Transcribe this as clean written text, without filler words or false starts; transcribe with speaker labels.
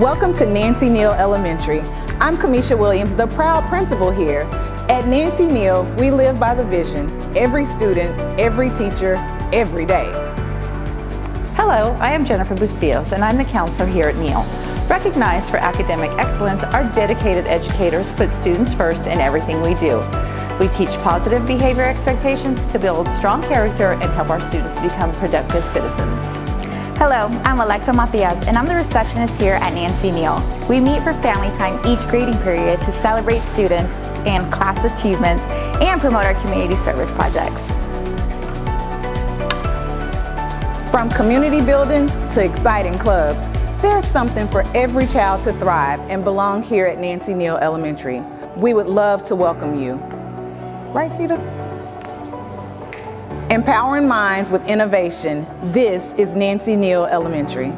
Speaker 1: Welcome to Nancy Neal Elementary. I'm Kamisha Williams, the proud principal here. At Nancy Neal, we live by the vision, every student, every teacher, every day.
Speaker 2: Hello, I am Jennifer Bucios, and I'm the counselor here at Neal. Recognized for academic excellence, our dedicated educators put students first in everything we do. We teach positive behavior expectations to build strong character and help our students become productive citizens.
Speaker 3: Hello, I'm Alexa Matias, and I'm the receptionist here at Nancy Neal. We meet for family time each grading period to celebrate students and class achievements and promote our community service projects.
Speaker 1: From community building to exciting clubs, there's something for every child to thrive and belong here at Nancy Neal Elementary. We would love to welcome you. Right, Tita? Empowering minds with innovation, this is Nancy Neal Elementary.